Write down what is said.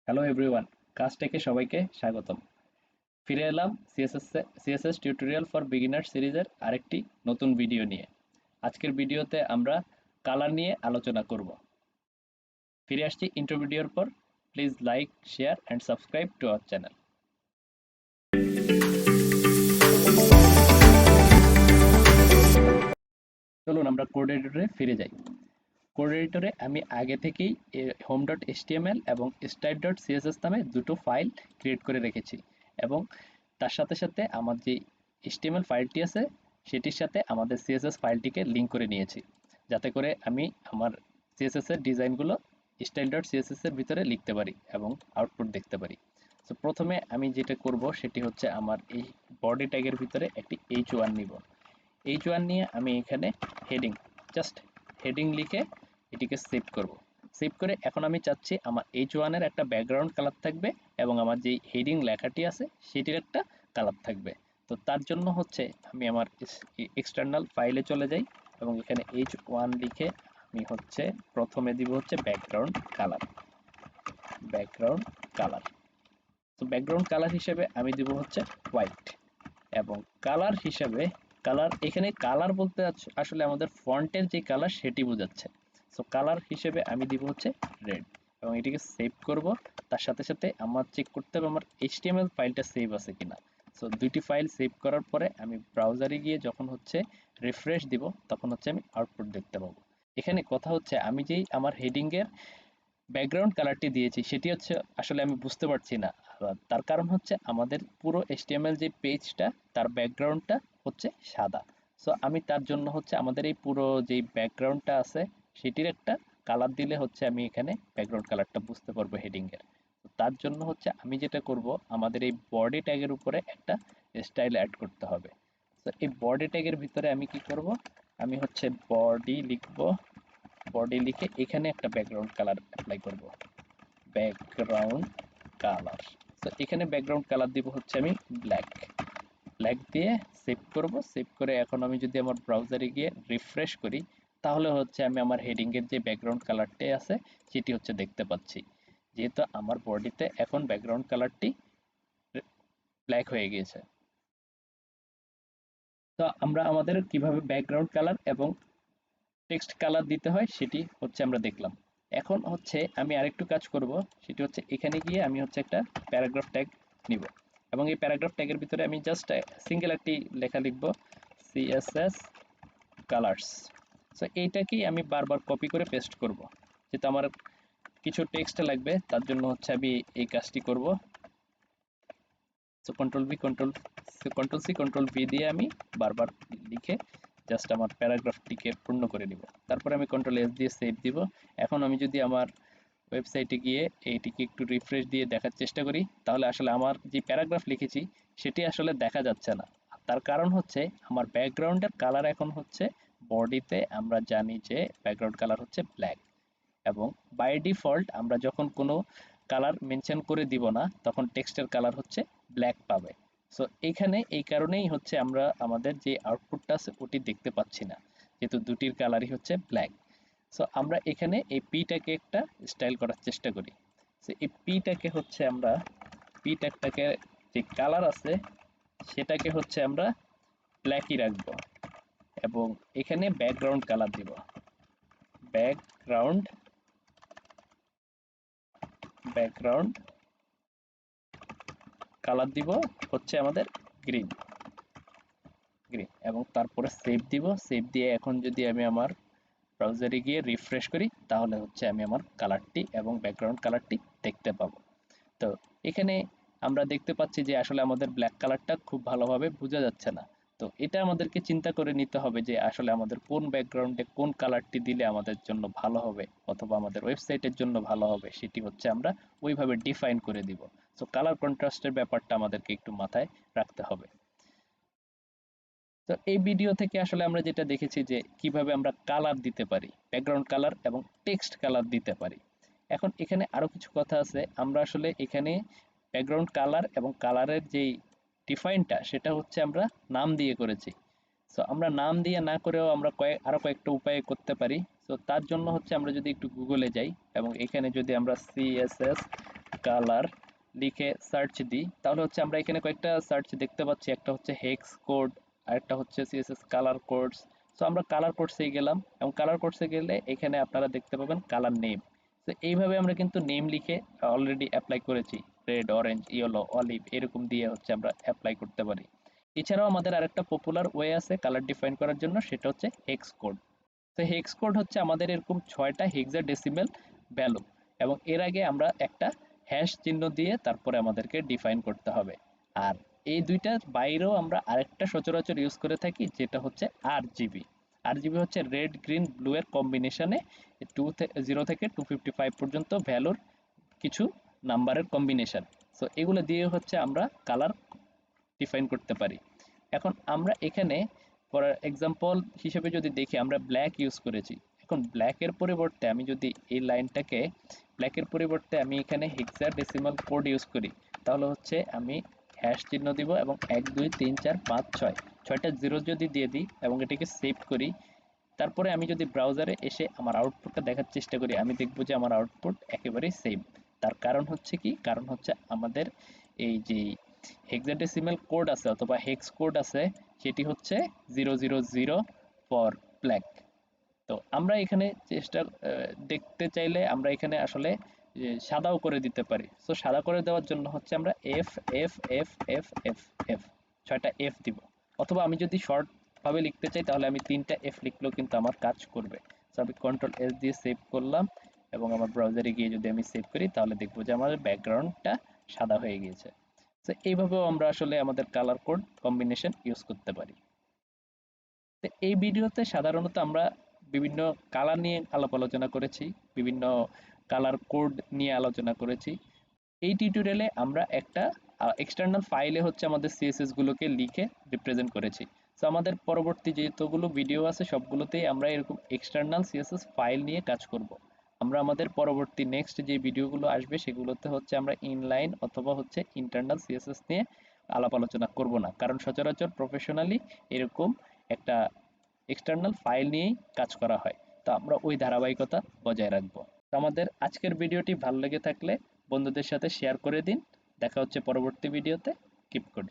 Hello everyone, কাজটেকে সবাইকে স্বাগতম। ফিরে এলাম সিএসএস টিউটোরিয়াল ফর বিগিনার সিরিজের আরেকটি নতুন ভিডিও নিয়ে। আজকের ভিডিওতে আমরা কালার নিয়ে আলোচনা করব। ফিরে আসছি ইন্ট্রো ভিডিওর পর। Please like, share and subscribe to our channel. চলুন আমরা কোড এডিটরে ফিরে যাই। কোড এডিটরে আমি আগে থেকেই home.html এবং style.css নামে দুটো ফাইল ক্রিয়েট করে রেখেছি, এবং তার সাথে সাথে আমার যে HTML ফাইলটি আছে সেটির সাথে আমাদের CSS ফাইলটিকে লিঙ্ক করে নিয়েছি, যাতে করে আমি আমার CSS এর ডিজাইনগুলো style.css এর ভিতরে লিখতে পারি এবং আউটপুট দেখতে পারি। তো প্রথমে আমি যেটা করব সেটি হচ্ছে আমার এই বডি ট্যাগের ভিতরে একটি h1 নিব। h1 নিয়ে আমি এখানে হেডিং, জাস্ট হেডিং লিখে এটিকে সেভ করব। সেভ করে এখন আমি চাচ্ছি আমার h1 এর একটা ব্যাকগ্রাউন্ড কালার থাকবে এবং আমার যেই হেডিং লেখাটি আছে সেটির একটা কালার থাকবে। তো তার জন্য হচ্ছে আমি আমার এক্সটার্নাল ফাইলে চলে যাই এবং এখানে h1 লিখে আমি হচ্ছে প্রথমে দিব হচ্ছে ব্যাকগ্রাউন্ড কালার। ব্যাকগ্রাউন্ড কালার তো ব্যাকগ্রাউন্ড কালার হিসেবে আমি দিব হচ্ছে হোয়াইট, এবং কালার হিসেবে এখানে কালার বলতে আসলে আমাদের ফন্টের যে কালার সেটি বোঝাচ্ছে। সো কালার হিসেবে আমি দিব হচ্ছে রেড, এবং এটিকে সেভ করব। তার সাথে সাথে আমার চেক করতে হবে আমার HTML ফাইলটা সেভ আছে কিনা। সো দুইটি ফাইল সেভ করার পরে আমি ব্রাউজারে গিয়ে যখন হচ্ছে রিফ্রেশ দিব তখন হচ্ছে আমি আউটপুট দেখতে পাবো। এখানে কথা হচ্ছে আমি যেই আমার হেডিং এর ব্যাকগ্রাউন্ড কালারটি দিয়েছি সেটি হচ্ছে আসলে আমি বুঝতে পারছি না। তার কারণ হচ্ছে আমাদের পুরো HTML যে পেজটা তার ব্যাকগ্রাউন্ডটা হচ্ছে সাদা। সো আমি তার জন্য হচ্ছে আমাদের এই পুরো যেই ব্যাকগ্রাউন্ডটা আছে সেটির একটা কালার দিলে হচ্ছে আমি এখানে ব্যাকগ্রাউন্ড কালারটা বুঝতে পারবো হেডিং এর। তার জন্য হচ্ছে আমি যেটা করব, আমাদের এই বডি ট্যাগের উপরে একটা স্টাইল অ্যাড করতে হবে। তো এই বডি ট্যাগের ভিতরে আমি কি করব, আমি হচ্ছে বডি লিখব। বডি লিখে এখানে একটা ব্যাকগ্রাউন্ড কালার অ্যাপ্লাই করব, ব্যাকগ্রাউন্ড কালার। তো এখানে ব্যাকগ্রাউন্ড কালার দিব হচ্ছে আমি ব্ল্যাক। ব্ল্যাক দিয়ে সেভ করব। সেভ করে এখন আমি যদি আমার ব্রাউজারে গিয়ে রিফ্রেশ করি তাহলে হচ্ছে আমি আমার হেডিং এর যে ব্যাকগ্রাউন্ড কালারটি আছে সেটি হচ্ছে দেখতে পাচ্ছি, যেহেতু আমার বডিতে এখন ব্যাকগ্রাউন্ড কালারটি ব্ল্যাক হয়ে গিয়েছে। তো আমরা আমাদের কিভাবে ব্যাকগ্রাউন্ড কালার এবং টেক্সট কালার দিতে হয় সেটি হচ্ছে আমরা দেখলাম। এখন হচ্ছে আমি আরেকটু কাজ করব, সেটি হচ্ছে এখানে গিয়ে আমি হচ্ছে একটা প্যারাগ্রাফ ট্যাগ নিব, এবং এই প্যারাগ্রাফ ট্যাগের ভিতরে আমি জাস্ট সিঙ্গেল একটি লেখা লিখব, CSS কালার্স। সো এইটাকেই আমি বারবার কপি করে পেস্ট করব, যেহেতু আমার কিছু টেক্সট লাগবে তার জন্য হচ্ছে আমি এই কাজটি করব। সো কন্ট্রোল সি দিয়ে আমি বারবার লিখে জাস্ট আমার প্যারাগ্রাফটিকে পূর্ণ করে নিব। তারপরে আমি কন্ট্রোল S দিয়ে সেভ দিব। এখন আমি যদি আমার ওয়েবসাইটে গিয়ে এইটিকে একটু রিফ্রেশ দিয়ে দেখার চেষ্টা করি তাহলে আসলে আমার যে প্যারাগ্রাফ লিখেছি সেটি আসলে দেখা যাচ্ছে না। তার কারণ হচ্ছে আমার ব্যাকগ্রাউন্ডের কালার এখন হচ্ছে, বডিতে আমরা জানি যে ব্যাকগ্রাউন্ড কালার হচ্ছে ব্ল্যাক, এবং বাই ডিফল্ট আমরা যখন কোনো কালার মেনশন করে দিব না তখন টেক্সটের কালার হচ্ছে ব্ল্যাক পাবে। সো এখানে এই কারণেই হচ্ছে আমরা আমাদের যে আউটপুটটা আছে ওটি দেখতে পাচ্ছি না, যেহেতু দুটির কালারই হচ্ছে ব্ল্যাক। সো আমরা এখানে এই পিটাকে একটা স্টাইল করার চেষ্টা করি। সো এই পিটাকে হচ্ছে আমরা পি ট্যাগটাকে যে কালার আছে সেটাকে হচ্ছে আমরা ব্ল্যাকই রাখবো, এবং এখানে ব্যাকগ্রাউন্ড কালার দিব। ব্যাকগ্রাউন্ড ব্যাকগ্রাউন্ড কালার দিব হচ্ছে আমাদের গ্রিন। এবং তারপরে সেভ দিব। সেভ দিয়ে এখন যদি আমি আমার ব্রাউজারে গিয়ে রিফ্রেশ করি তাহলে হচ্ছে আমি আমার কালারটি এবং ব্যাকগ্রাউন্ড কালারটি দেখতে পাবো। তো এখানে আমরা দেখতে পাচ্ছি যে আসলে আমাদের ব্ল্যাক কালারটা খুব ভালোভাবে বোঝা যাচ্ছে না। তো এটা আমাদেরকে চিন্তা করে নিতে হবে যে আসলে আমাদের কোন ব্যাকগ্রাউন্ডে কোন কালারটি দিলে আমাদের জন্য ভালো হবে অথবা আমাদের ওয়েবসাইটের জন্য ভালো হবে সেটি হচ্ছে আমরা ওইভাবে ডিফাইন করে দিব। সো কালার কন্ট্রাস্টের ব্যাপারটা আমাদেরকে একটু মাথায় রাখতে হবে। তো এই ভিডিও থেকে আসলে আমরা যেটা দেখেছি যে কিভাবে আমরা কালার দিতে পারি, ব্যাকগ্রাউন্ড কালার এবং টেক্সট কালার দিতে পারি। এখন এখানে আরো কিছু কথা আছে, আমরা আসলে এখানে ব্যাকগ্রাউন্ড কালার এবং কালারের যেই ডিফাইনটা সেটা হচ্ছে আমরা নাম দিয়ে করেছি। সো আমরা নাম দিয়ে না করেও আমরা আরো কয়েকটা উপায়ে করতে পারি। সো তার জন্য হচ্ছে আমরা যদি একটু গুগলে যাই এবং এখানে যদি আমরা CSS কালার লিখে সার্চ দিই, তাহলে হচ্ছে আমরা এখানে কয়েকটা সার্চ দেখতে পাচ্ছি। একটা হচ্ছে হেক্স কোড, আরেকটা হচ্ছে সিএসএস কালার কোডস। তো আমরা কালার কোডসে গেলাম, এবং কালার কোডসে গেলে এখানে আপনারা দেখতে পাবেন কালার নেম। তো এইভাবে আমরা কিন্তু নেম লিখে অলরেডি অ্যাপ্লাই করেছি। রেড, অরেঞ্জ, ইয়েলো, অলিভ এরকম দিয়ে হচ্ছে আমরা অ্যাপ্লাই করতে পারি। এছাড়াও আমাদের আরেকটা পপুলার ওয়ে আছে কালার ডিফাইন করার জন্য, সেটা হচ্ছে হেক্স কোড। তো হেক্স কোড হচ্ছে আমাদের এরকম 6টা হেক্সাডেসিমেল ভ্যালু, এবং এর আগে আমরা একটা হ্যাশ চিহ্ন দিয়ে তারপরে আমাদেরকে ডিফাইন করতে হবে। আর এই দুইটার বাইরেও আমরা আরেকটা সচরাচর ইউজ করে থাকি, যেটা হচ্ছে আরজিবি। আরজিবি হচ্ছে রেড, গ্রিন, ব্লু এর কম্বিনেশনে 0 থেকে 255 পর্যন্ত ভ্যালুর কিছু নাম্বারের কম্বিনেশন। সো এগুলো দিয়ে হচ্ছে আমরা কালার ডিফাইন করতে পারি। এখন আমরা এখানে ফর এক্সাম্পল হিসেবে যদি দেখি, আমরা ব্ল্যাক ইউজ করেছি। এখন ব্ল্যাকের পরিবর্তে আমি যদি এই লাইনটাকে ব্ল্যাকের পরিবর্তে আমি এখানে হেক্সাডেসিমাল কোড ইউজ করি, তাহলে হচ্ছে আমি হ্যাশ চিহ্ন দিব এবং 1 2 3 4 5 6 ছয়টা জিরো যদি দিয়ে দিই এবং এটাকে সেভ করি, তারপরে আমি যদি ব্রাউজারে এসে আমার আউটপুটটা দেখার চেষ্টা করি, আমি দেখব যে আমার আউটপুট একেবারেই সেম। তার কারণ হচ্ছে কি? কারণ হচ্ছে আমাদের এই যে হেক্সাডেসিমাল কোড আছে অথবা হেক্স কোড আছে, সেটি হচ্ছে 000 ফর ব্ল্যাক। তো আমরা এখানে দেখতে চাইলে আমরা এখানে আসলে সাদাও করে দিতে পারি। সো সাদা করে দেওয়ার জন্য হচ্ছে আমরা F F F F F F 6টা এফ দিব। অথবা আমি যদি শর্ট ভাবে লিখতে চাই, তাহলে আমি 3টা এফ লিখলেও কিন্তু আমার কাজ করবে। সো আমি কন্ট্রোল এস দিয়ে সেভ করলাম, এবং আমার ব্রাউজারে গিয়ে যদি আমি সেভ করি, তাহলে দেখবো যে আমার ব্যাকগ্রাউন্ডটা সাদা হয়ে গিয়েছে। তো এইভাবেও আমরা আসলে আমাদের কালার কোড কম্বিনেশন ইউজ করতে পারি। তো এই ভিডিওতে সাধারণত আমরা বিভিন্ন কালার নিয়ে আলাপ আলোচনা করেছি, বিভিন্ন কালার কোড নিয়ে আলোচনা করেছি। এই টিউটোরিয়ালে আমরা একটা এক্সটার্নাল ফাইলে হচ্ছে আমাদের সিএসএস গুলোকে লিখে রিপ্রেজেন্ট করেছি। তো আমাদের পরবর্তী যতগুলো ভিডিও আছে সবগুলোতেই আমরা এরকম এক্সটার্নাল সিএসএস ফাইল নিয়ে কাজ করব। আমরা আমাদের পরবর্তী নেক্সট যে ভিডিওগুলো আসবে সেগুলোতে হচ্ছে আমরা ইনলাইন অথবা হচ্ছে ইন্টারনাল সিএসএস নিয়ে আলাপ আলোচনা করব না, কারণ সচরাচর প্রফেশনালি এরকম একটা এক্সটার্নাল ফাইল নিয়েই কাজ করা হয়। তো আমরা ওই ধারাবাহিকতা বজায় রাখবো। তো আমাদের আজকের ভিডিওটি ভালো লেগে থাকলে বন্ধুদের সাথে শেয়ার করে দিন। দেখা হচ্ছে পরবর্তী ভিডিওতে। Keep coding.